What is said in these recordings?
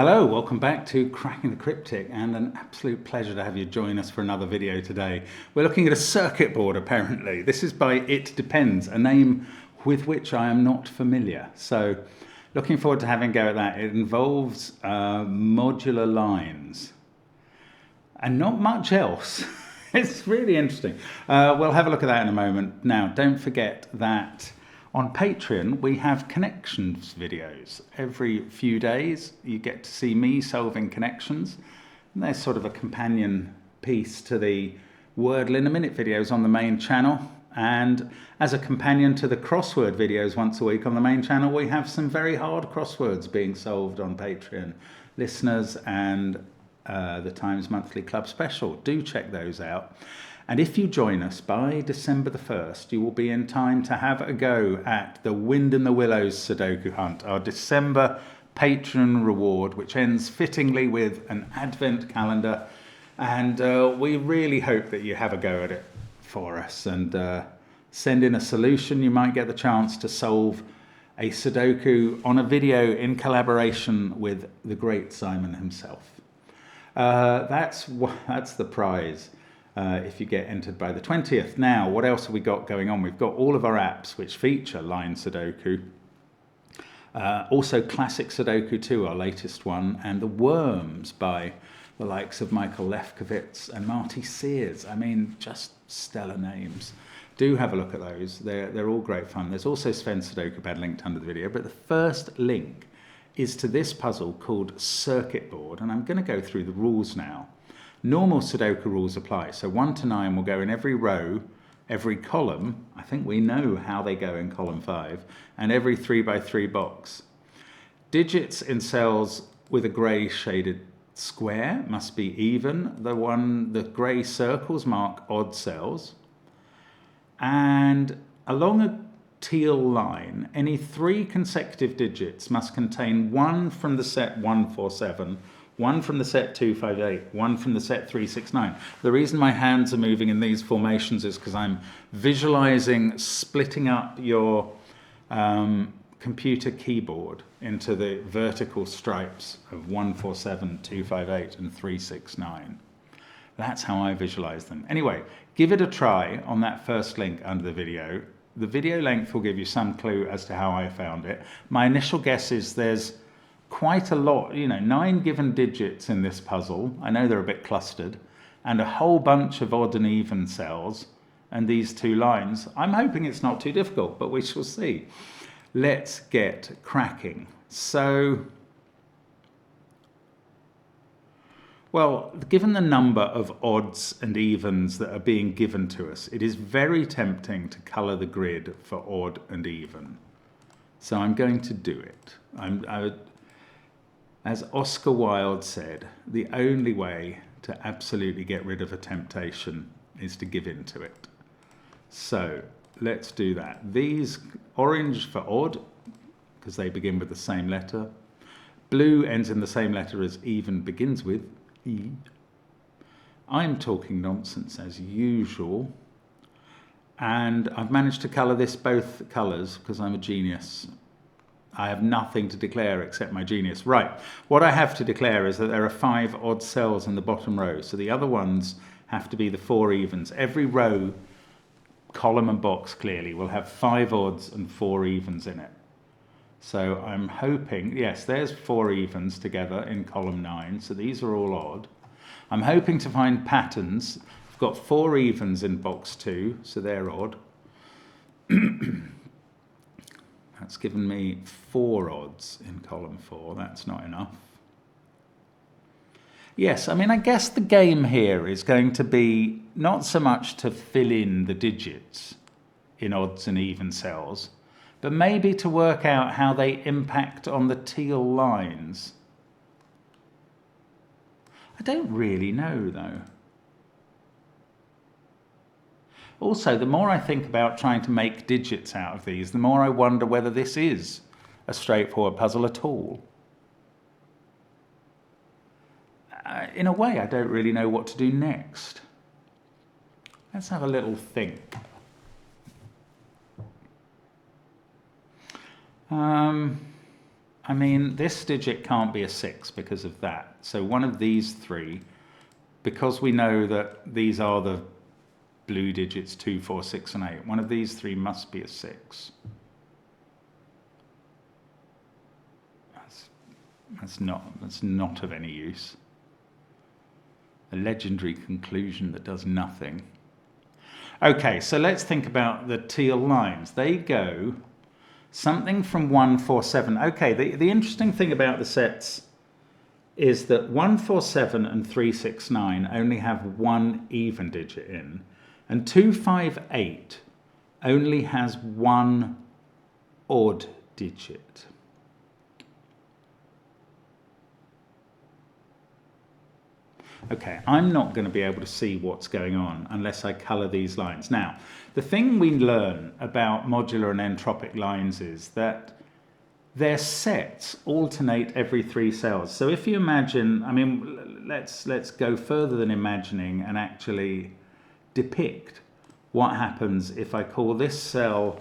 Hello, welcome back to Cracking the Cryptic, and an absolute pleasure to have you join us for another video today. We're looking at a circuit board apparently. This is by It Depends, a name with which I am not familiar. So looking forward to having a go at that. It involves modular lines and not much else. It's really interesting. We'll have a look at that in a moment. Now, don't forget that on Patreon, we have connections videos. Every few days, you get to see me solving connections. And there's sort of a companion piece to the Wordle in a Minute videos on the main channel. And as a companion to the crossword videos once a week on the main channel, we have some very hard crosswords being solved on Patreon. Listeners and the Times Monthly Club Special. Do check those out. And if you join us by December the 1st, you will be in time to have a go at the Wind in the Willows Sudoku Hunt, our December Patreon reward, which ends fittingly with an advent calendar. And we really hope that you have a go at it for us and send in a solution. You might get the chance to solve a Sudoku on a video in collaboration with the great Simon himself. That's the prize. If you get entered by the 20th. Now, what else have we got going on? We've got all of our apps which feature line Sudoku. Also Classic Sudoku 2, our latest one, and the Worms by the likes of Michael Lefkowitz and Marty Sears. I mean, just stellar names. Do have a look at those. They're all great fun. There's also SVEN'S SUDOKU PAD linked under the video, but the first link is to this puzzle called Circuit Board, and I'm going to go through the rules now. Normal Sudoku rules apply, so 1 to 9 will go in every row, every column, I think we know how they go in column 5, and every 3 by 3 box. Digits in cells with a grey shaded square must be even. The grey circles mark odd cells. And along a teal line, any 3 consecutive digits must contain 1 from the set 147, 1 from the set 258, 1 from the set 369. The reason my hands are moving in these formations is because I'm visualizing splitting up your computer keyboard into the vertical stripes of 147, 258, and 369. That's how I visualize them. Anyway, give it a try on that first link under the video. The video length will give you some clue as to how I found it. My initial guess is there's quite a lot, 9 given digits in this puzzle. I know they're a bit clustered, and a whole bunch of odd and even cells, and these 2 lines. I'm hoping it's not too difficult, but we shall see. Let's get cracking. So, well, given the number of odds and evens that are being given to us, it is very tempting to colour the grid for odd and even. So I'm going to do it. As Oscar Wilde said, the only way to absolutely get rid of a temptation is to give in to it. So let's do that. These orange for odd, because they begin with the same letter. Blue ends in the same letter as even begins with, E. I'm talking nonsense as usual. And I've managed to colour this both colours because I'm a genius. I have nothing to declare except my genius. Right, what I have to declare is that there are 5 odd cells in the bottom row, so the other ones have to be the 4 evens. Every row, column and box clearly, will have 5 odds and 4 evens in it. So I'm hoping, yes, there's 4 evens together in column 9, so these are all odd. I'm hoping to find patterns. I've got 4 evens in box 2, so they're odd. That's given me 4 odds in column 4. That's not enough. Yes, I mean, I guess the game here is going to be not so much to fill in the digits in odds and even cells, but maybe to work out how they impact on the teal lines. I don't really know, though. Also, the more I think about trying to make digits out of these, the more I wonder whether this is a straightforward puzzle at all. In a way, I don't really know what to do next. Let's have a little think. I mean, this digit can't be a 6 because of that. So one of these three, because we know that these are the blue digits 2, 4, 6 and 8, one of these three must be a 6. That's not of any use. A legendary conclusion that does nothing. Okay, so let's think about the teal lines. They go something from 1, 4, 7. Okay, the interesting thing about the sets is that 1, 4, 7 and 3, 6, 9 only have one even digit in, and 2, 5, 8 only has one odd digit. Okay, I'm not going to be able to see what's going on unless I colour these lines. Now, the thing we learn about modular and entropic lines is that their sets alternate every 3 cells. So if you imagine, I mean, let's go further than imagining and actually depict what happens if I call this cell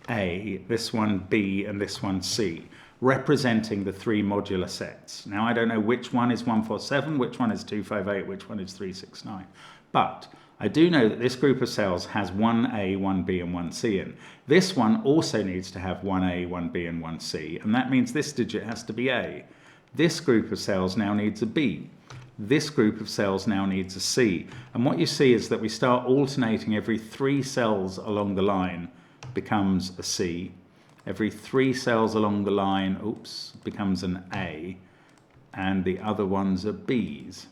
A, this one B, and this one C, representing the 3 modular sets. Now, I don't know which one is 1, 4, 7, which one is 2, 5, 8, which one is 3, 6, 9. But I do know that this group of cells has 1A, 1B, and 1C in. This one also needs to have 1A, 1B, and 1C, and that means this digit has to be A. This group of cells now needs a B. This group of cells now needs a C. And what you see is that we start alternating every 3 cells along the line becomes a C. Every 3 cells along the line, becomes an A, and the other ones are Bs.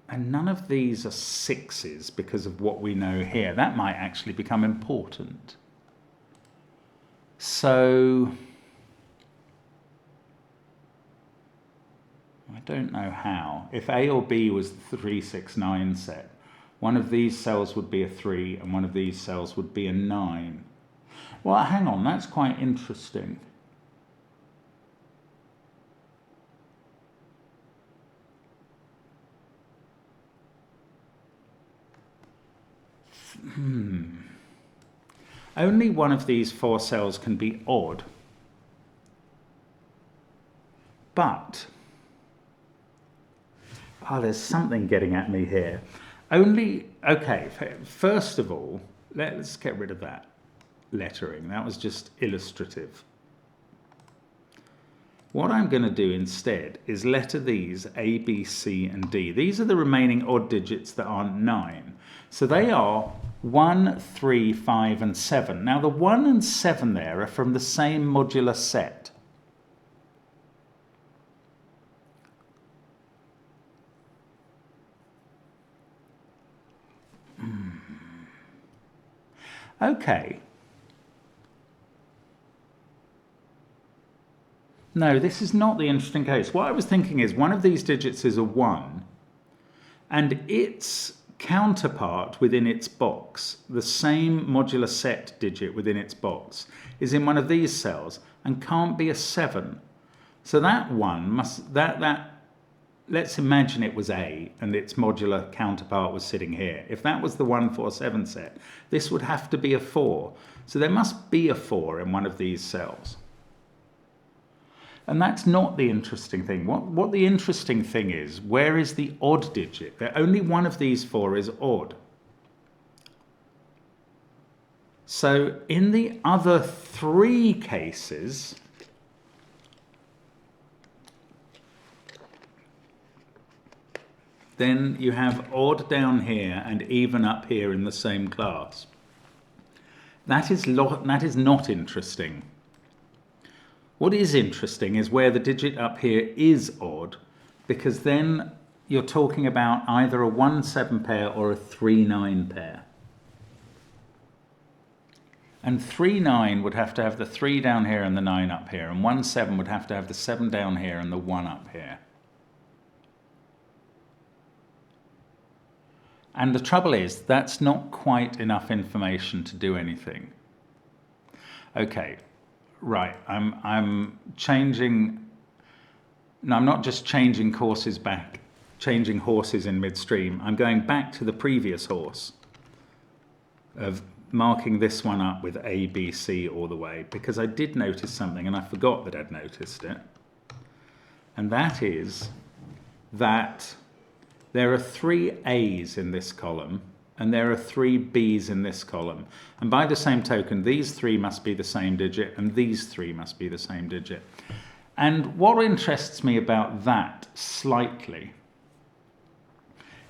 And none of these are 6s because of what we know here. That might actually become important. So, I don't know how. If A or B was the 3, 6, 9 set, one of these cells would be a 3 and one of these cells would be a 9. Well, hang on, that's quite interesting. Only one of these 4 cells can be odd. But, there's something getting at me here. Okay, first of all, let's get rid of that lettering. That was just illustrative. What I'm going to do instead is letter these A, B, C, and D. These are the remaining odd digits that aren't 9. So they are 1, 3, 5, and 7. Now the 1 and 7 there are from the same modular set. Okay. No, this is not the interesting case. What I was thinking is one of these digits is a 1, and its counterpart within its box, the same modular set digit within its box, is in one of these cells and can't be a 7. So that one must, let's imagine it was A and its modular counterpart was sitting here. If that was the 1, 4, 7 set, this would have to be a 4. So there must be a 4 in one of these cells. And that's not the interesting thing. What the interesting thing is, where is the odd digit? Only one of these 4 is odd. So in the other 3 cases, then you have odd down here and even up here in the same class. That is not interesting. What is interesting is where the digit up here is odd, because then you're talking about either a 1-7 pair or a 3-9 pair. And 3-9 would have to have the 3 down here and the 9 up here, and 1-7 would have to have the 7 down here and the 1 up here. And the trouble is, that's not quite enough information to do anything. Okay. Right, I'm changing. No, I'm not just changing courses back, changing horses in midstream. I'm going back to the previous horse of marking this one up with A, B, C all the way, because I did notice something and I forgot that I'd noticed it. And that is that there are 3 A's in this column and there are 3 B's in this column. And by the same token, these 3 must be the same digit and these 3 must be the same digit. And what interests me about that slightly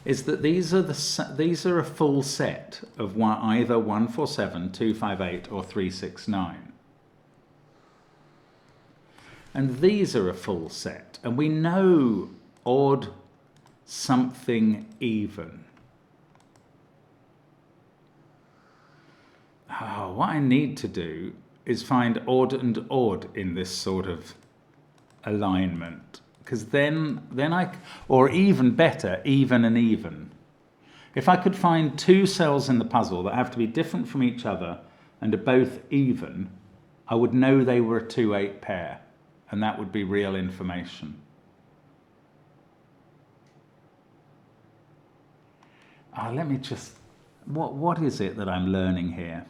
is that these are a full set of either 147, 258 or 369. And these are a full set. And we know odd, something, even. Oh, what I need to do is find odd and odd in this sort of alignment. Because then or even better, even and even. If I could find 2 cells in the puzzle that have to be different from each other and are both even, I would know they were a 2-8 pair, and that would be real information. Let me just, what is it that I'm learning here?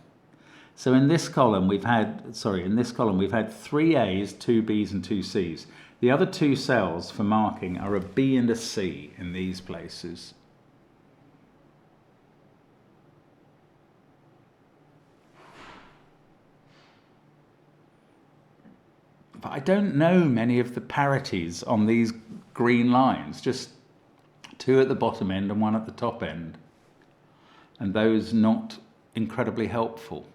So in this column we've had 3 A's, 2 B's and 2 C's. The other 2 cells for marking are a B and a C in these places. But I don't know many of the parities on these green lines, just 2 at the bottom end and 1 at the top end. And those not incredibly helpful.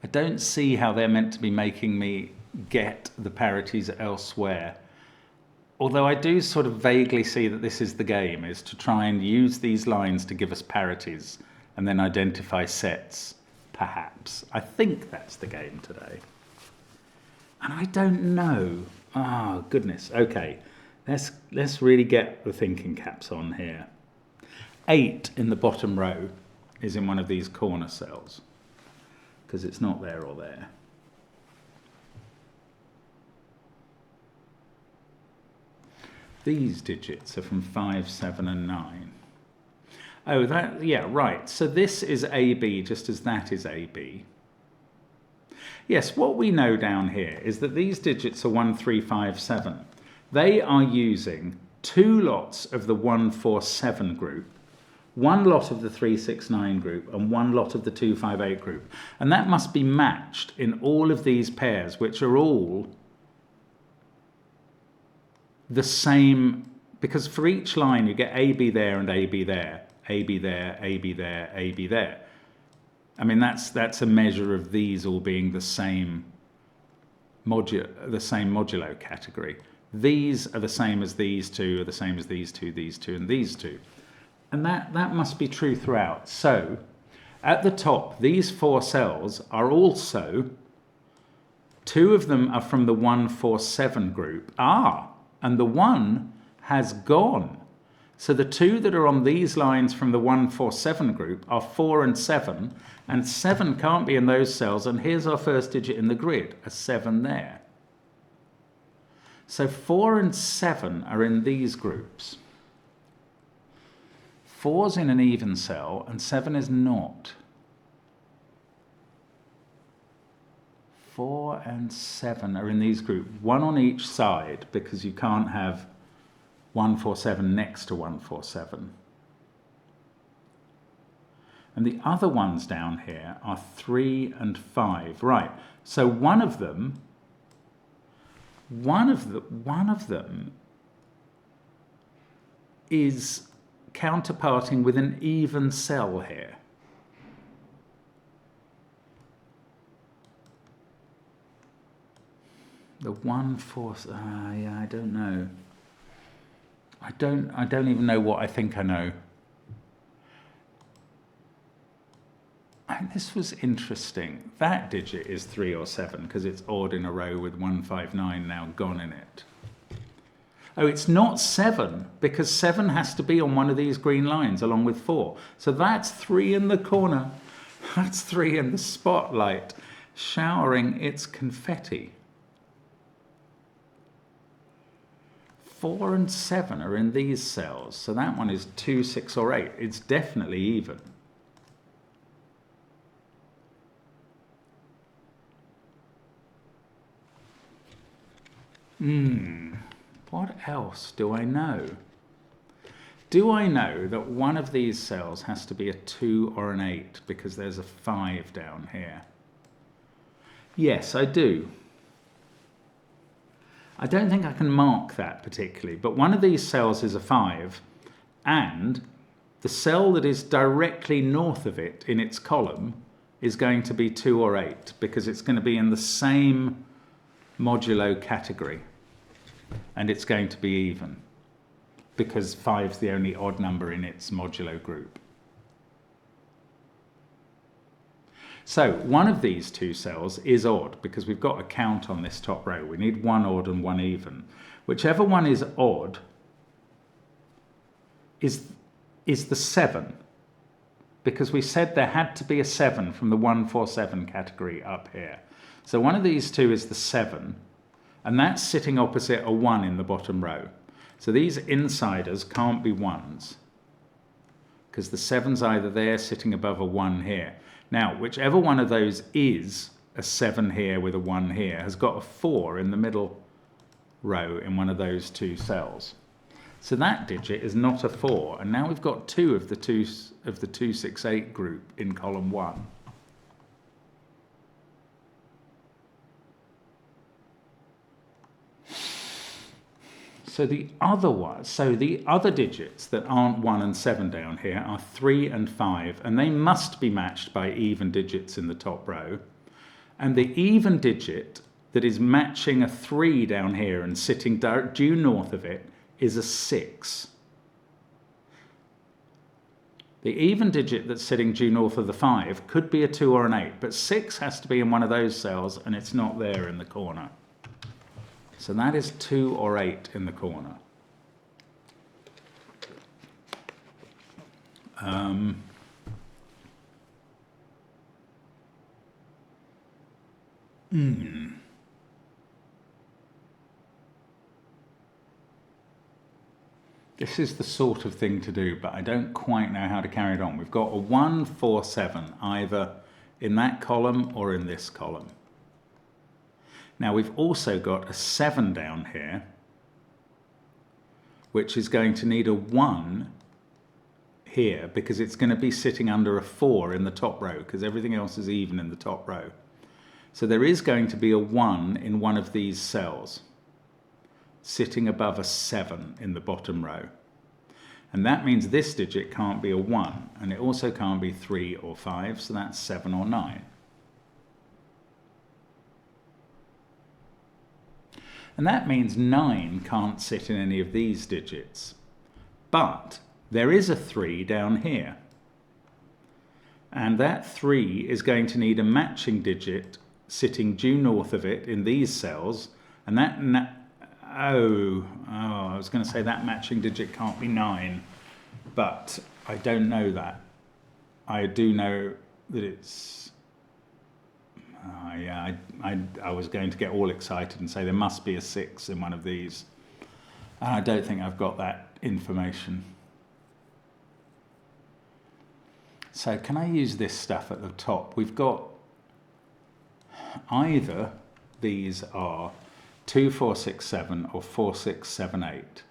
I don't see how they're meant to be making me get the parities elsewhere. Although I do sort of vaguely see that this is the game, is to try and use these lines to give us parities and then identify sets, perhaps. I think that's the game today. And I don't know. Oh, goodness. Okay, let's really get the thinking caps on here. 8 in the bottom row is in one of these corner cells, because it's not there or there. These digits are from 5, 7 and 9. Oh, yeah, right. So this is AB just as that is AB. Yes, what we know down here is that these digits are 1, 3, 5, 7. They are using 2 lots of the 147 group, 1 lot of the 369 group and 1 lot of the 258 group. And that must be matched in all of these pairs, which are all the same, because for each line you get AB there and AB there, AB there, AB there, AB there. I mean, that's a measure of these all being the same modulo category. These are the same as these 2, are the same as these 2, and these 2. And that must be true throughout. So at the top, these 4 cells are also, 2 of them are from the 147 group. And the 1 has gone. So the 2 that are on these lines from the 147 group are 4 and 7, and 7 can't be in those cells, and here's our first digit in the grid, a 7 there. So 4 and 7 are in these groups. 4's in an even cell, and 7 is not. 4 and 7 are in these groups, 1 on each side, because you can't have 147 next to 147. And the other ones down here are 3 and 5. Right, so one of them is counterparting with an even cell here. The 1, 4, yeah, I don't know. I don't even know what I think I know. This was interesting. That digit is 3 or 7 because it's odd in a row with 159 now gone in it. Oh, it's not 7 because 7 has to be on one of these green lines along with 4. So that's 3 in the corner. That's 3 in the spotlight, showering its confetti. 4 and 7 are in these cells. So that one is 2, 6 or 8. It's definitely even. What else do I know? Do I know that one of these cells has to be a 2 or an 8 because there's a 5 down here? Yes, I do. I don't think I can mark that particularly, but one of these cells is a 5, and the cell that is directly north of it in its column is going to be 2 or 8 because it's going to be in the same modulo category, and it's going to be even because 5 is the only odd number in its modulo group. So one of these two cells is odd because we've got a count on this top row. We need one odd and one even. Whichever one is odd is the 7, because we said there had to be a 7 from the 147 category up here. So one of these two is the 7, and that's sitting opposite a 1 in the bottom row. So these insiders can't be 1s because the 7's either there sitting above a 1 here. Now, whichever one of those is a 7 here with a 1 here has got a 4 in the middle row in one of those two cells. So that digit is not a 4, and now we've got 2 of the 268 group in column 1. So the other digits that aren't 1 and 7 down here are 3 and 5, and they must be matched by even digits in the top row. And the even digit that is matching a 3 down here and sitting due north of it is a 6. The even digit that's sitting due north of the 5 could be a 2 or an 8, but 6 has to be in one of those cells, and it's not there in the corner. So that is 2 or 8 in the corner. This is the sort of thing to do, but I don't quite know how to carry it on. We've got a 1, 4, 7, either in that column or in this column. Now we've also got a 7 down here, which is going to need a 1 here because it's going to be sitting under a 4 in the top row because everything else is even in the top row. So there is going to be a 1 in one of these cells sitting above a 7 in the bottom row. And that means this digit can't be a 1, and it also can't be 3 or 5, so that's 7 or 9. And that means 9 can't sit in any of these digits. But there is a 3 down here. And that 3 is going to need a matching digit sitting due north of it in these cells. And that, I was going to say that matching digit can't be 9. But I don't know that. I do know that it's... I was going to get all excited and say there must be a 6 in one of these. And I don't think I've got that information. So can I use this stuff at the top? We've got either these are 2, 4, 6, 7 or 4, 6, 7, 8.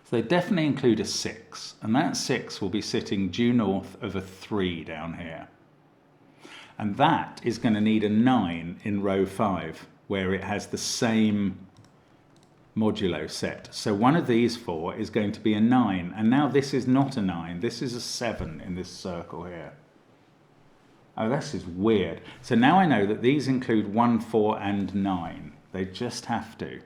They definitely include a 6, and that 6 will be sitting due north of a 3 down here. And that is going to need a 9 in row 5, where it has the same modulo set. So one of these 4 is going to be a 9, and now this is not a 9, this is a 7 in this circle here. Oh, this is weird. So now I know that these include 1, 4, and 9. They just have to.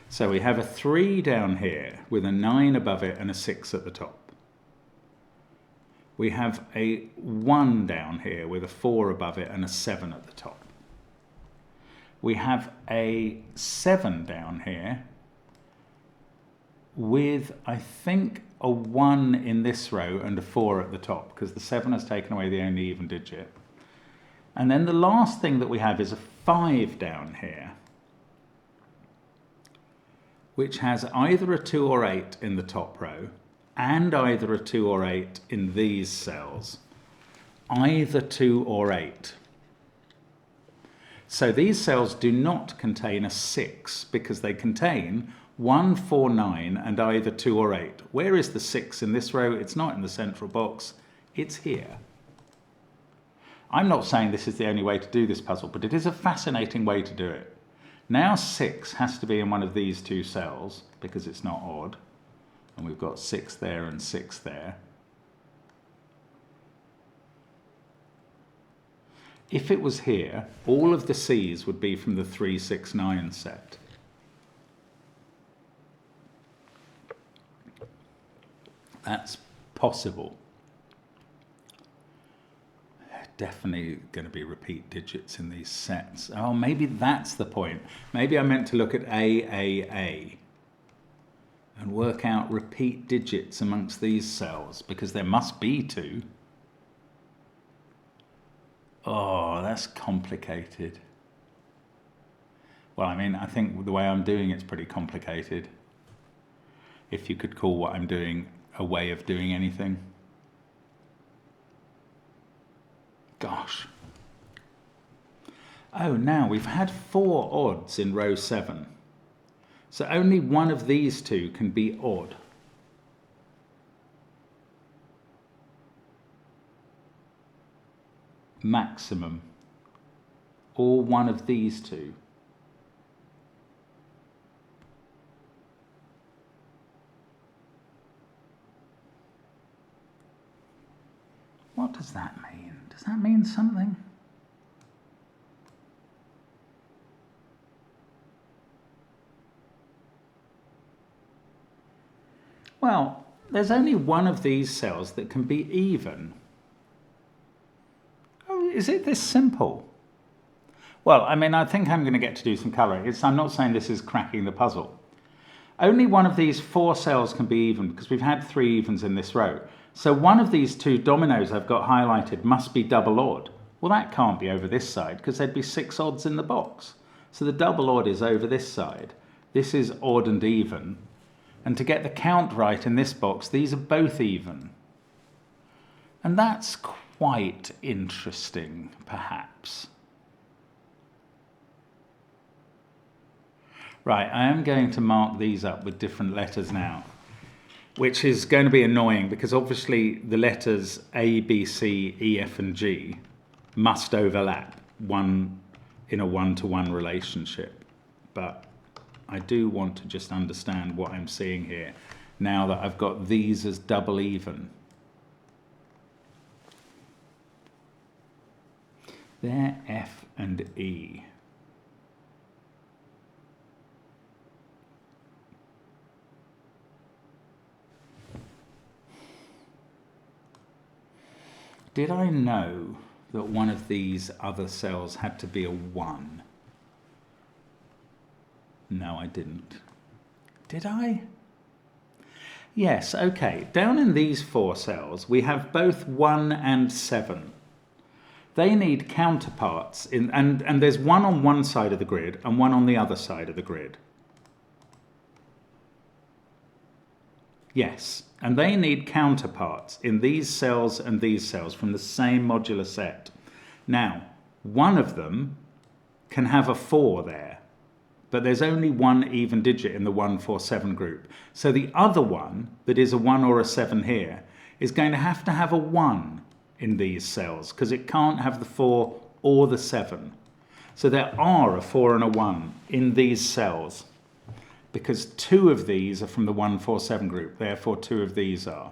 So we have a 3 down here with a 9 above it and a 6 at the top. We have a 1 down here with a 4 above it and a 7 at the top. We have a 7 down here with, I think, a 1 in this row and a 4 at the top because the 7 has taken away the only even digit. And then the last thing that we have is a 5 down here, which has either a 2 or 8 in the top row and either a 2 or 8 in these cells. Either 2 or 8. So these cells do not contain a 6 because they contain 1, 4, 9 and either 2 or 8. Where is the 6 in this row? It's not in the central box, it's here. I'm not saying this is the only way to do this puzzle, but it is a fascinating way to do it. Now 6 has to be in one of these two cells because it's not odd. And we've got 6 there and 6 there. If it was here, all of the C's would be from the 3, 6, 9 set. That's possible. Definitely going to be repeat digits in these sets. Oh, maybe that's the point. Maybe I meant to look at A, and work out repeat digits amongst these cells, because there must be 2. Oh, that's complicated. Well, I mean, I think the way I'm doing it's pretty complicated. If you could call what I'm doing a way of doing anything. Gosh. Oh, now we've had 4 odds in row 7. So only one of these two can be odd. Maximum. Or one of these two. What does that mean? Does that mean something? Well, there's only one of these cells that can be even. Oh, is it this simple? Well, I mean, I think I'm going to get to do some colouring. I'm not saying this is cracking the puzzle. Only one of these 4 cells can be even because we've had 3 evens in this row. So one of these 2 dominoes I've got highlighted must be double odd. Well, that can't be over this side because there'd be 6 odds in the box. So the double odd is over this side. This is odd and even. And to get the count right in this box, these are both even. And that's quite interesting, perhaps. Right, I am going to mark these up with different letters now, which is going to be annoying because obviously the letters A, B, C, E, F, and G must overlap in a one-to-one relationship. But I do want to just understand what I'm seeing here now that I've got these as double even. They're F and E. Did I know that one of these other cells had to be a 1? No, I didn't. Did I? Yes, okay. Down in these 4 cells, we have both 1 and 7. They need counterparts, and there's 1 on one side of the grid and 1 on the other side of the grid. Yes, and they need counterparts in these cells and these cells from the same modular set. Now, one of them can have a 4 there, but there's only 1 even digit in the 1, 4, 7 group. So the other one, that is a 1 or a 7 here, is going to have a 1 in these cells, because it can't have the 4 or the 7. So there are a 4 and a 1 in these cells, because 2 of these are from the 1, 4, 7 group, therefore 2 of these are.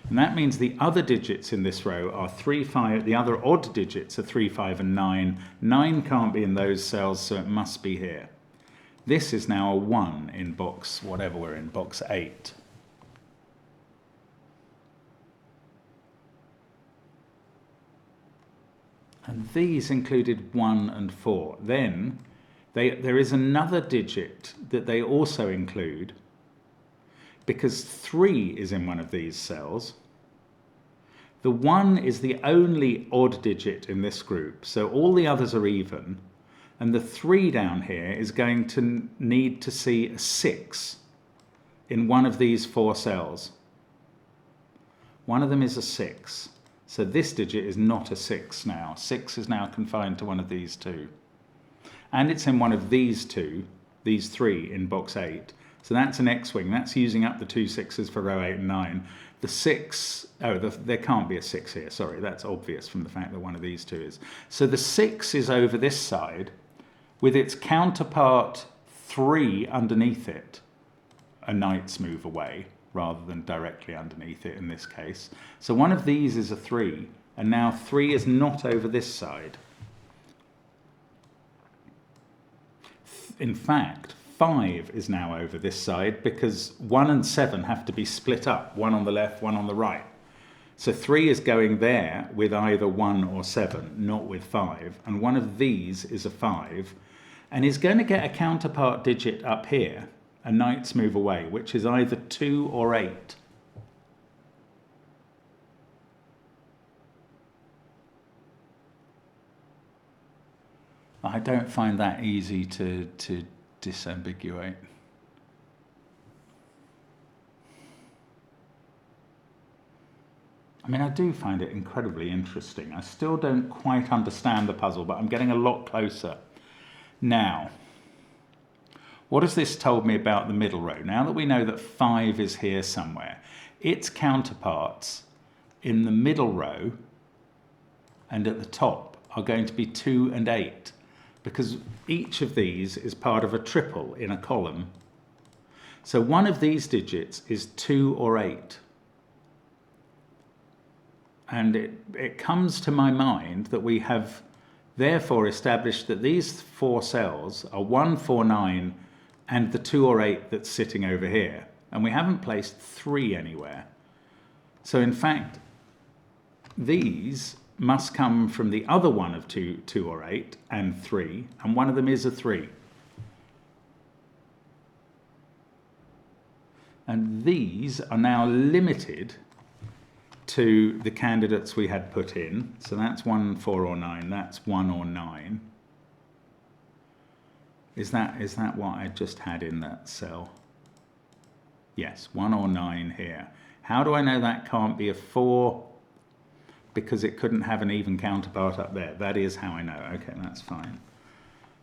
And that means the other digits in this row are 3, 5, the other odd digits are 3, 5 and 9. 9 can't be in those cells, so it must be here. This is now a 1 in box, whatever we're in, box 8. And these included 1 and 4. Then there is another digit that they also include, because 3 is in one of these cells. The 1 is the only odd digit in this group, so all the others are even, and the 3 down here is going to need to see a 6 in one of these 4 cells. One of them is a 6, so this digit is not a 6 now. 6 is now confined to one of these 2. And it's in one of these 2, these 3 in box 8. So that's an X-wing, that's using up the 2 6s for row 8 and 9. The 6, there can't be a 6 here, sorry, that's obvious from the fact that one of these 2 is. So the 6 is over this side, with its counterpart 3 underneath it, a knight's move away, rather than directly underneath it in this case. So one of these is a 3, and now 3 is not over this side. In fact, 5 is now over this side because 1 and 7 have to be split up, 1 on the left, 1 on the right. So 3 is going there with either 1 or 7, not with 5. And one of these is a 5 and is going to get a counterpart digit up here, a knight's move away, which is either 2 or 8. I don't find that easy to disambiguate. I mean, I do find it incredibly interesting. I still don't quite understand the puzzle, but I'm getting a lot closer. Now, what has this told me about the middle row? Now that we know that 5 is here somewhere, its counterparts in the middle row and at the top are going to be 2 and 8. Because each of these is part of a triple in a column. So one of these digits is 2 or 8. And it comes to my mind that we have therefore established that these 4 cells are 1, 4, 9 and the 2 or 8 that's sitting over here. And we haven't placed 3 anywhere. So in fact, these must come from the other one of 2 or 8 and 3, and one of them is a 3. And these are now limited to the candidates we had put in. So that's 1, 4 or 9, that's 1 or 9. Is that what I just had in that cell? Yes, 1 or 9 here. How do I know that can't be a 4? Because it couldn't have an even counterpart up there. That is how I know. Okay, that's fine.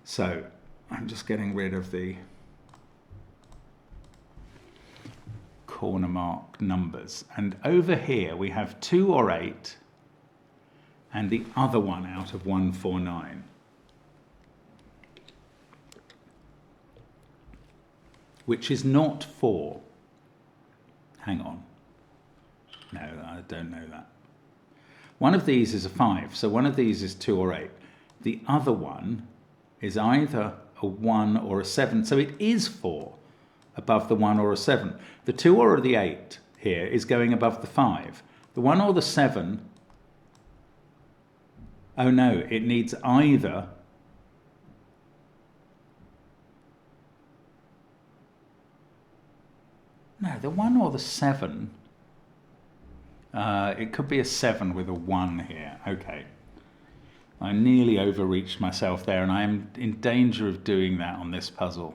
So I'm just getting rid of the corner mark numbers. And over here we have 2 or 8 and the other one out of 1, 4, 9. Which is not 4. Hang on. No, I don't know that. One of these is a 5, so one of these is 2 or 8. The other one is either a 1 or a 7, so it is 4 above the 1 or a 7. The 2 or the 8 here is going above the 5. The 1 or the 7, oh no, it needs either no, the 1 or the 7. It could be a 7 with a 1 here. Okay. I nearly overreached myself there, and I am in danger of doing that on this puzzle.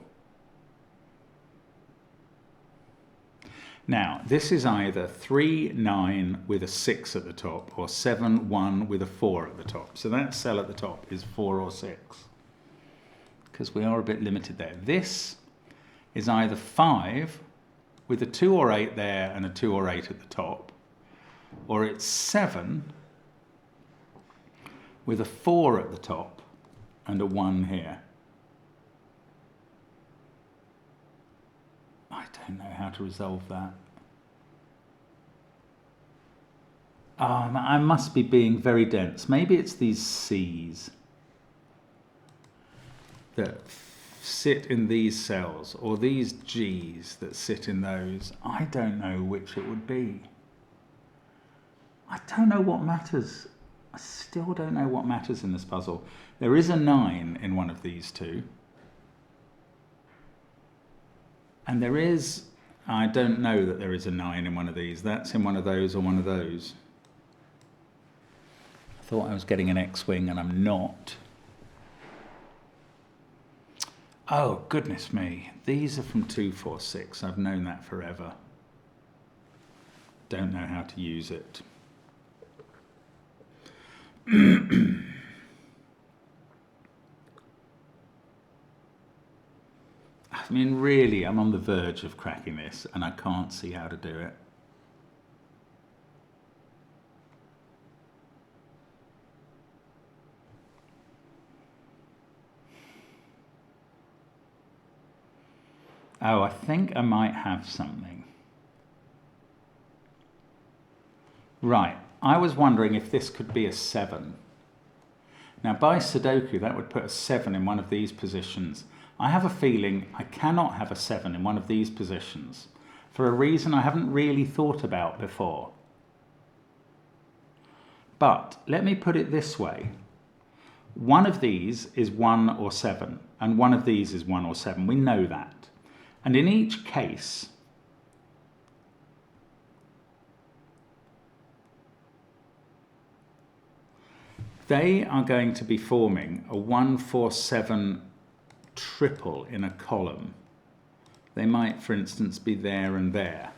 Now, this is either 3, 9 with a 6 at the top, or 7, 1 with a 4 at the top. So that cell at the top is 4 or 6, because we are a bit limited there. This is either 5 with a 2 or 8 there and a 2 or 8 at the top, or it's 7 with a 4 at the top and a 1 here. I don't know how to resolve that. I must be being very dense. Maybe it's these C's that sit in these cells, or these G's that sit in those. I don't know which it would be. I don't know what matters. I still don't know what matters in this puzzle. There is a 9 in one of these two. And there is, I don't know that there is a 9 in one of these. That's in one of those or one of those. Thought I was getting an X-wing and I'm not. Oh, goodness me. These are from 246. I've known that forever. Don't know how to use it. I mean, really, I'm on the verge of cracking this and I can't see how to do it. Oh, I think I might have something. Right, I was wondering if this could be a 7. Now, by Sudoku, that would put a 7 in one of these positions. I have a feeling I cannot have a 7 in one of these positions for a reason I haven't really thought about before. But let me put it this way. One of these is 1 or 7, and one of these is 1 or 7. We know that. And in each case, they are going to be forming a 147 triple in a column. They might, for instance, be there and there.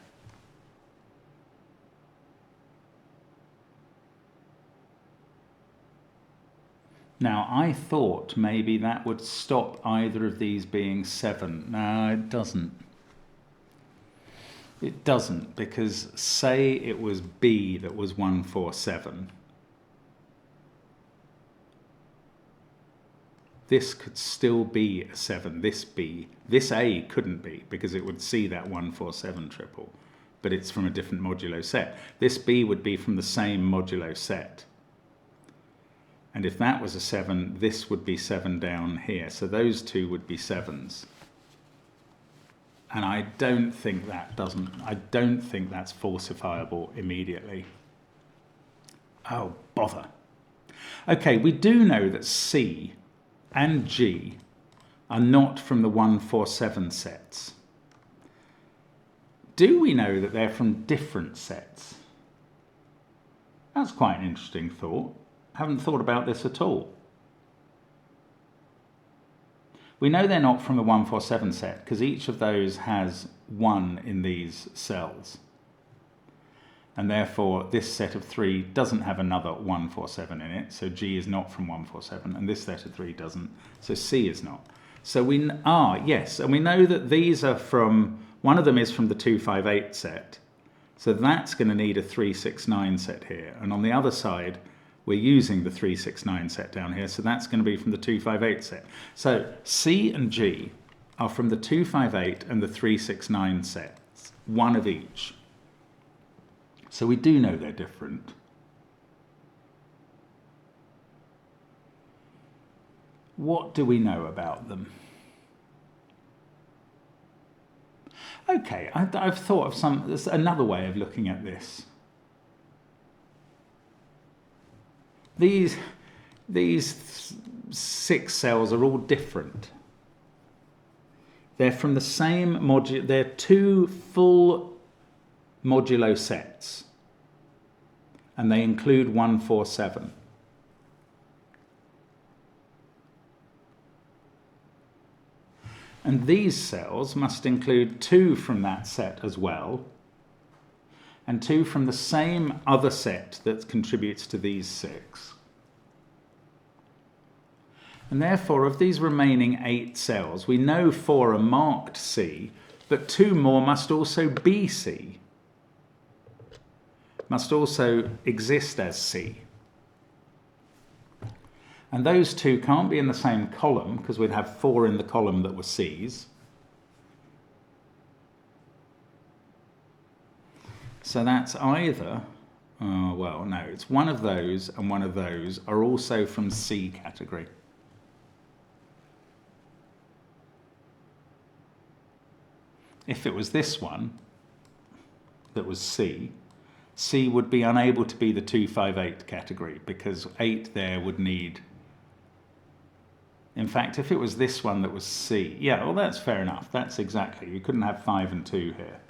Now, I thought maybe that would stop either of these being 7. No, it doesn't. It doesn't, because say it was B that was 147. This could still be a 7, this B. This A couldn't be, because it would see that 147 triple, but it's from a different modulo set. This B would be from the same modulo set. And if that was a 7, this would be 7 down here. So those two would be 7s. And I don't think that's falsifiable immediately. Oh, bother. Okay, we do know that C and G are not from the 147 sets. Do we know that they're from different sets? That's quite an interesting thought. Haven't thought about this at all. We know they're not from the 147 set because each of those has 1 in these cells. And therefore this set of 3 doesn't have another 147 in it, so G is not from 147, and this set of 3 doesn't, so C is not. So yes, and we know that these are from, one of them is from the 258 set, so that's going to need a 369 set here, and on the other side we're using the 369 set down here, so that's going to be from the 258 set. So C and G are from the 258 and the 369 sets, 1 of each. So we do know they're different. What do we know about them? Okay, I've thought of there's another way of looking at this. These 6 cells are all different. They're from the same modulo, they're 2 full modulo sets, and they include 147. And these cells must include 2 from that set as well, and 2 from the same other set that contributes to these 6. And therefore, of these remaining 8 cells, we know 4 are marked C, but 2 more must also be C, must also exist as C. And those 2 can't be in the same column, because we'd have 4 in the column that were C's. So that's either, well, no, it's one of those and one of those are also from C category. If it was this one that was C, C would be unable to be the 258 category because 8 there would need... In fact, if it was this one that was C, yeah, well, that's fair enough. That's exactly, you couldn't have 5 and 2 here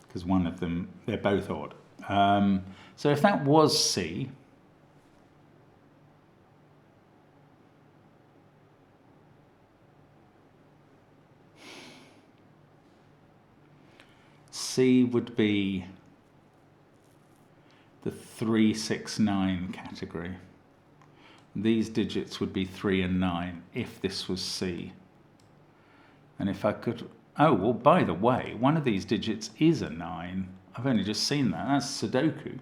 because one of them, they're both odd. So if that was C, C would be the 3, 6, 9 category. These digits would be 3 and 9 if this was C. And if I could, oh, well, by the way, one of these digits is a 9. I've only just seen that. That's Sudoku.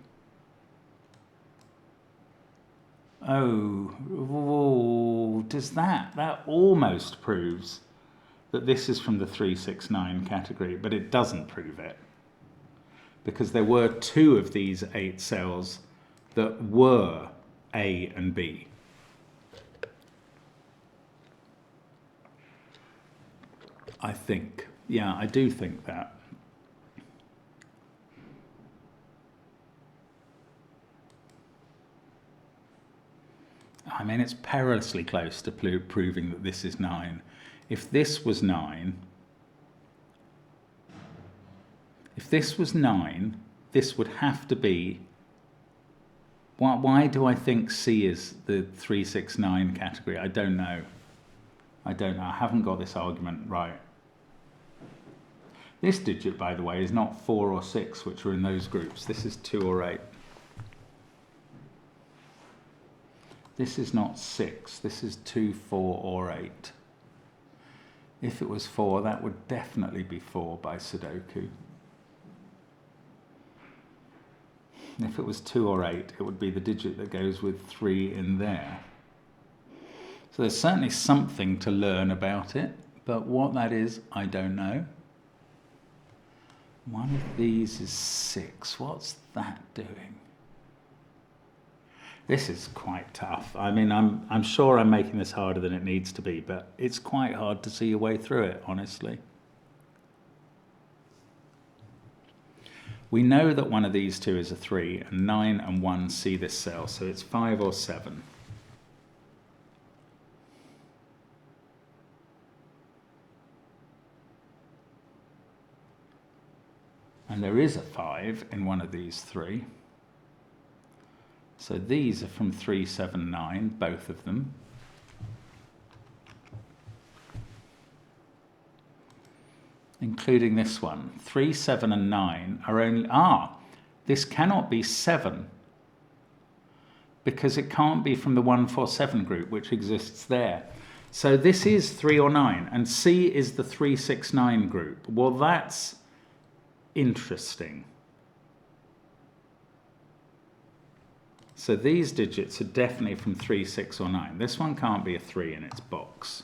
Oh, does that almost proves that this is from the 3, 6, 9 category, but it doesn't prove it. Because there were 2 of these 8 cells that were A and B. I think. Yeah, I do think that. I mean, it's perilously close to proving that this is 9. If this was 9, this would have to be... Why do I think C is the 3, 6, 9 category? I don't know. I haven't got this argument right. This digit, by the way, is not 4 or 6, which are in those groups. This is 2 or 8. This is not 6. This is 2, 4, or 8. If it was 4, that would definitely be 4 by Sudoku. If it was 2 or 8, it would be the digit that goes with 3 in there. So there's certainly something to learn about it, but what that is, I don't know. One of these is 6. What's that doing? This is quite tough. I mean, I'm sure I'm making this harder than it needs to be, but it's quite hard to see your way through it, honestly. We know that one of these 2 is a 3, and 9 and 1 see this cell, so it's 5 or 7. And there is a 5 in one of these 3. So these are from 3, 7, 9, both of them. Including this one. 3, 7, and 9 are only... this cannot be 7. Because it can't be from the 1, 4, 7 group, which exists there. So this is 3 or 9, and C is the 3, 6, 9 group. Well, that's interesting. So these digits are definitely from 3, 6, or 9. This one can't be a 3 in its box.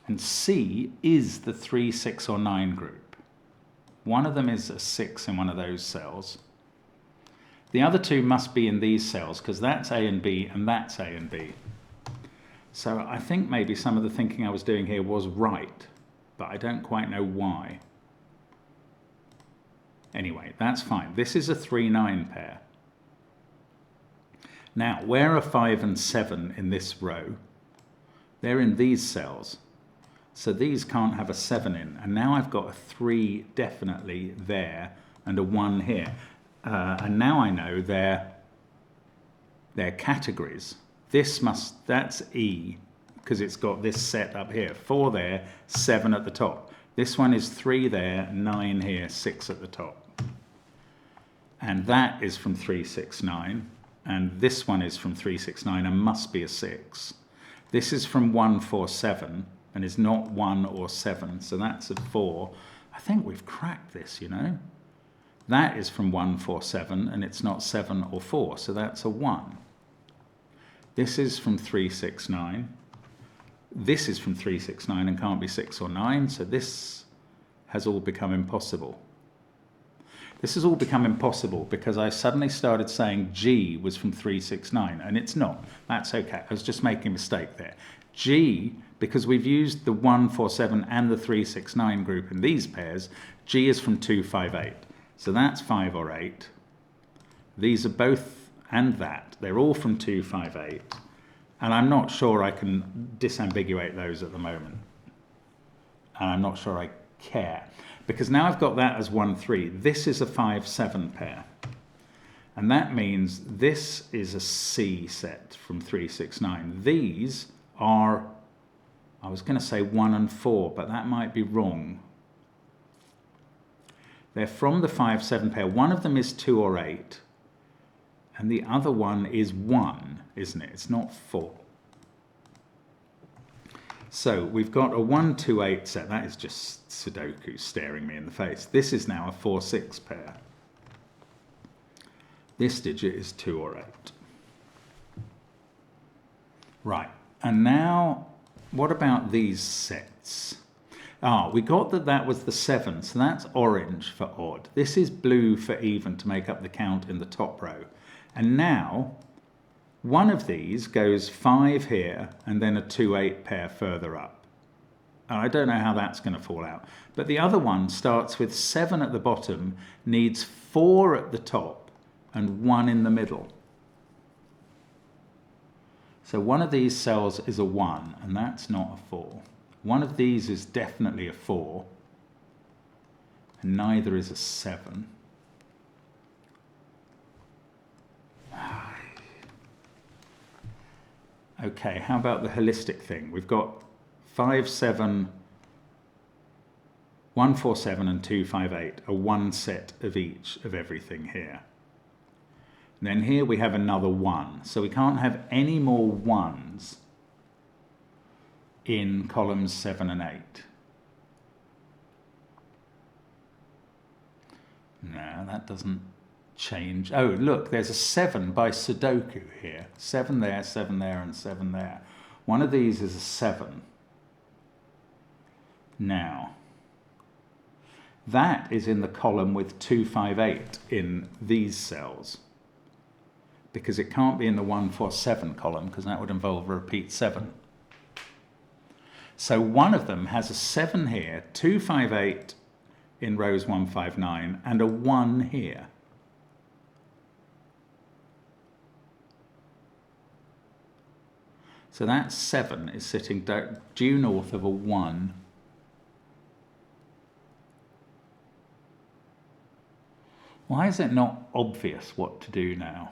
And C is the 3, 6, or 9 group. One of them is a 6 in one of those cells. The other 2 must be in these cells, because that's A and B, and that's A and B. So I think maybe some of the thinking I was doing here was right, but I don't quite know why. Anyway, that's fine. This is a 3, 9 pair. Now, where are 5 and 7 in this row? They're in these cells. So these can't have a 7 in. And now I've got a 3 definitely there and a 1 here. And now I know their categories. That's E, because it's got this set up here. 4 there, 7 at the top. This one is 3 there, 9 here, 6 at the top. And that is from 3, 6, 9. And this one is from 3, 6, 9 and must be a 6. This is from 1, 4, 7 and is not 1 or 7. So that's a 4. I think we've cracked this, you know. That is from 1, 4, 7 and it's not 7 or 4. So that's a 1. This is from 3, 6, 9. This is from 3, 6, 9 and can't be 6 or 9. So this has all become impossible. This has all become impossible because I suddenly started saying G was from 3, 6, 9, and it's not. That's okay. I was just making a mistake there. G, because we've used the 1, 4, 7 and the 3, 6, 9 group in these pairs, G is from 2, 5, 8. So that's 5 or 8. These are both, and that. They're all from 2, 5, 8. And I'm not sure I can disambiguate those at the moment. And I'm not sure I care. Because now I've got that as 1, 3. This is a 5, 7 pair. And that means this is a C set from 3, 6, 9. These are, I was going to say 1 and 4, but that might be wrong. They're from the 5-7 pair. One of them is 2 or 8, and the other one is 1, isn't it? It's not 4. So we've got a 1, 2, 8 set. That is just Sudoku staring me in the face. This is now a 4-6 pair. This digit is 2 or 8. Right, and now what about these sets? We got that was the 7, so that's orange for odd. This is blue for even to make up the count in the top row. And now, one of these goes 5 here, and then a 2-8 pair further up. I don't know how that's going to fall out. But the other one starts with 7 at the bottom, needs 4 at the top, and 1 in the middle. So one of these cells is a 1, and that's not a 4. One of these is definitely a 4, and neither is a 7. Okay, how about the holistic thing? We've got 5, 7, 1, 4, 7, and 2, 5, 8, a 1 set of each of everything here. And then here we have another 1, so we can't have any more 1s in columns 7 and 8. No, that doesn't change. Oh, look, there's a 7 by Sudoku here. 7 there, 7 there, and 7 there. One of these is a 7. Now, that is in the column with 2, 5, 8 in these cells, because it can't be in the 1, 4, 7 column, because that would involve a repeat 7. So one of them has a 7 here, 2, 5, 8 in rows 1, 5, 9, and a 1 here. So that 7 is sitting due north of a 1. Why is it not obvious what to do now?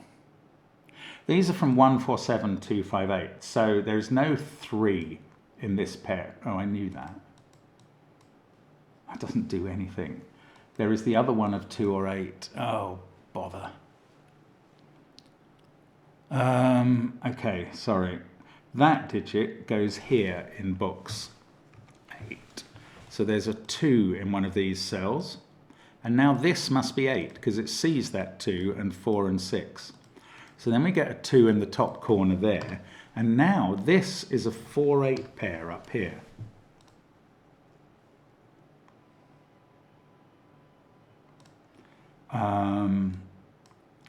These are from 1, 4, 7, 2, 5, 8. So there's no 3 in this pair. Oh, I knew that. That doesn't do anything. There is the other one of 2 or 8. Oh, bother. Okay, sorry. That digit goes here in box 8. So there's a 2 in one of these cells. And now this must be 8, because it sees that 2 and 4 and 6. So then we get a 2 in the top corner there. And now this is a 4-8 pair up here.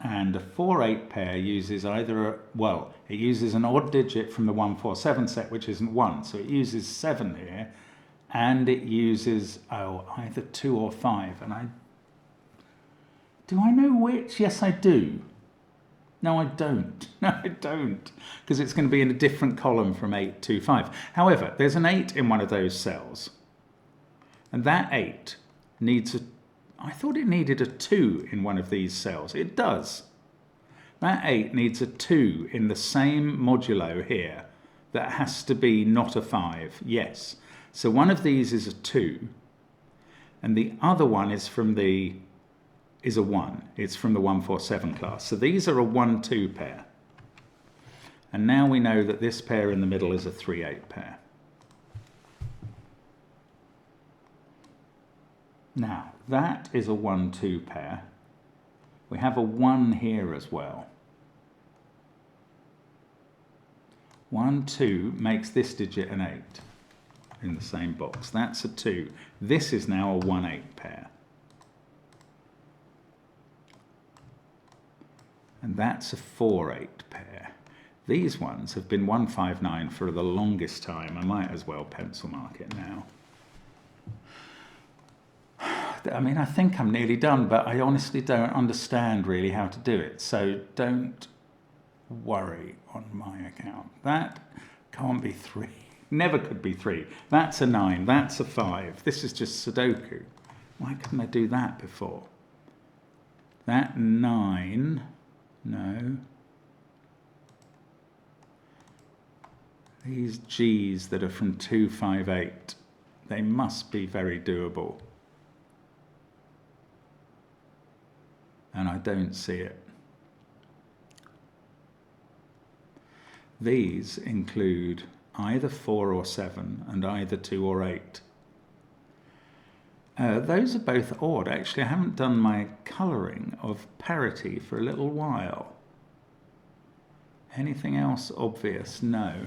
And a 4-8 pair uses either it uses an odd digit from the 1, 4, 7 set, which isn't 1. So it uses 7 here, and it uses, either 2 or 5. And do I know which? Yes, I do. No, I don't. No, I don't. Because it's going to be in a different column from 8, 2, 5. However, there's an 8 in one of those cells. And that 8 needs I thought it needed a 2 in one of these cells. It does. That 8 needs a 2 in the same modulo here. That has to be not a 5. Yes. So one of these is a 2. And the other one is a 1. It's from the 1, 4, 7 class. So these are a 1, 2 pair. And now we know that this pair in the middle is a 3, 8 pair. Now, that is a 1, 2 pair. We have a 1 here as well. 1, 2 makes this digit an 8 in the same box. That's a 2. This is now a 1, 8 pair. And that's a 4, 8 pair. These ones have been 1, 5, 9 for the longest time. I might as well pencil mark it now. I mean, I think I'm nearly done, but I honestly don't understand really how to do it. So don't worry on my account. That can't be 3. Never could be 3. That's a 9. That's a 5. This is just Sudoku. Why couldn't I do that before? That 9, no. These G's that are from 2, 5, 8, they must be very doable. and I don't see it. These include either 4 or 7 and either 2 or 8. Those are both odd. Actually, I haven't done my colouring of parity for a little while. Anything else obvious? No.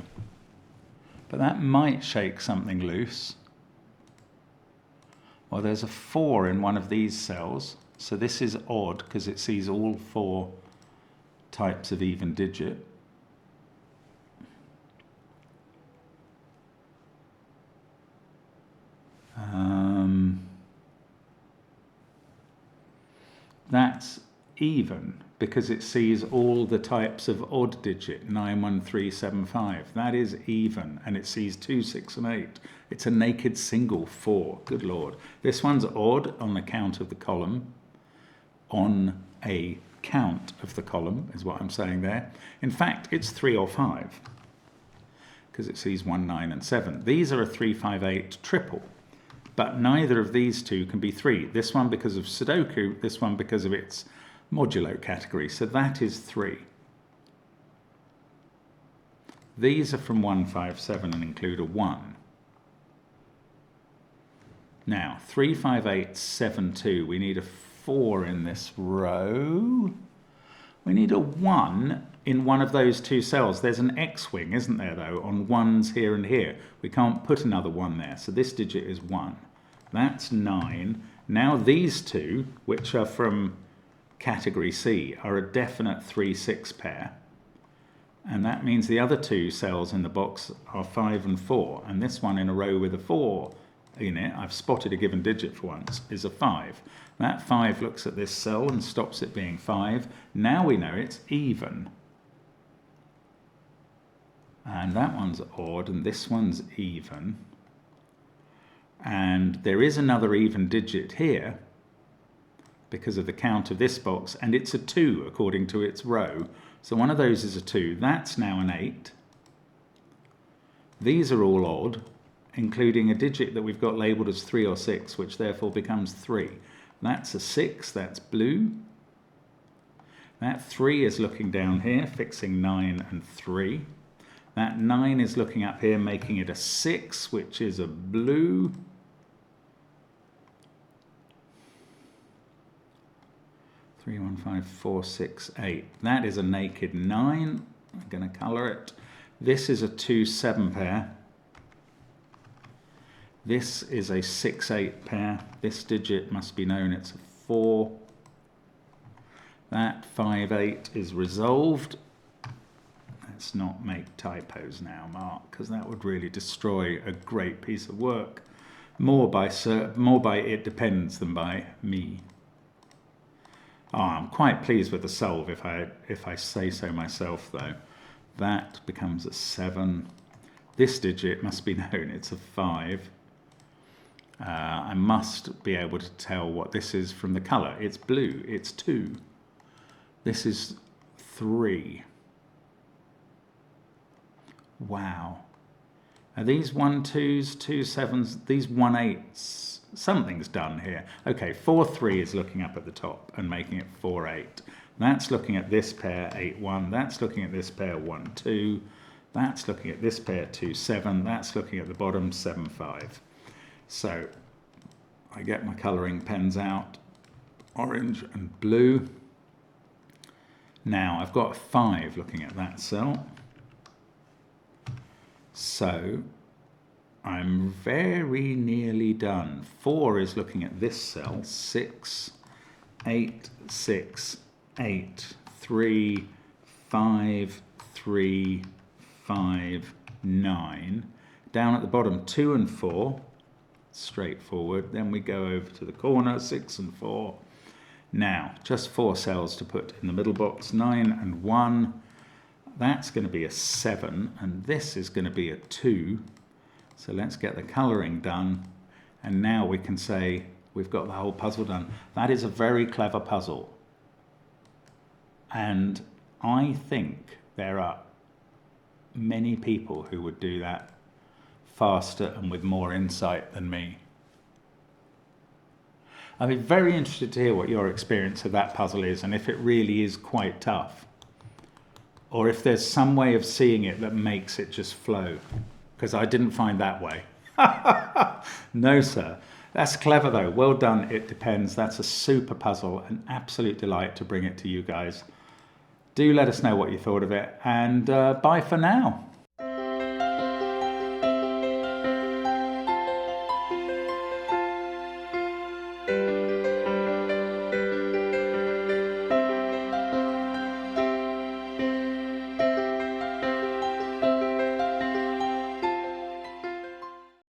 But that might shake something loose. Well, there's a 4 in one of these cells, so this is odd because it sees all 4 types of even digit. That's even because it sees all the types of odd digit, 91375. That is even, and it sees 2, 6 and 8. It's a naked single 4. Good Lord. This one's odd on account of the column. On a count of the column is what I'm saying there. In fact, it's 3 or 5 because it sees 1, 9 and 7. These are a 3, 5, 8 triple. But neither of these two can be 3. This one because of Sudoku, this one because of its modulo category. So that is 3. These are from 157 and include a 1. Now, 3, 5, 8, 7, 2. We need a 4 in this row. We need a 1 in one of those 2 cells. There's an X-wing, isn't there, though, on 1s here and here. We can't put another 1 there. So this digit is 1. That's 9. Now these 2, which are from category C, are a definite 3, 6 pair. And that means the other 2 cells in the box are 5 and 4. And this one in a row with a 4 in it, I've spotted a given digit for once, is a 5. That 5 looks at this cell and stops it being 5. Now we know it's even. And that one's odd, and this one's even. And there is another even digit here because of the count of this box, and it's a 2 according to its row. So one of those is a 2. That's now an 8. These are all odd, including a digit that we've got labelled as 3 or 6, which therefore becomes 3. That's a 6, that's blue. That 3 is looking down here, fixing 9 and 3. That 9 is looking up here, making it a 6, which is a blue. Three, 1, 5, 4, 6, 8. That is a naked 9. I'm going to colour it. This is a 2, 7 pair. This is a 6, 8 pair. This digit must be known. It's a 4. That 5, 8 is resolved. Let's not make typos now, Mark, because that would really destroy a great piece of work. More by it depends than by me. Oh, I'm quite pleased with the solve if I say so myself, though. That becomes a 7. This digit must be known. It's a 5. I must be able to tell what this is from the colour. It's blue. It's 2. This is 3. Wow. Are these 1, 2s, 2, 7s, these 1, 8s? Something's done here. Okay, 4, 3 is looking up at the top and making it 4, 8. That's looking at this pair, 8, 1. That's looking at this pair, 1, 2. That's looking at this pair, 2, 7. That's looking at the bottom, 7, 5. So I get my colouring pens out, orange and blue. Now I've got a 5 looking at that cell. So I'm very nearly done. 4 is looking at this cell, 6, 8, 6, 8, 3, 5, 3, 5, 9. Down at the bottom, 2 and 4, straightforward. Then we go over to the corner, 6 and 4. Now, just 4 cells to put in the middle box, 9 and 1. That's going to be a 7, and this is going to be a 2. So let's get the colouring done, and now we can say we've got the whole puzzle done. That is a very clever puzzle, and I think there are many people who would do that faster and with more insight than me. I'd be very interested to hear what your experience of that puzzle is and if it really is quite tough. Or if there's some way of seeing it that makes it just flow. Because I didn't find that way. No, sir. That's clever though. Well done. It depends. That's a super puzzle. An absolute delight to bring it to you guys. Do let us know what you thought of it. And bye for now.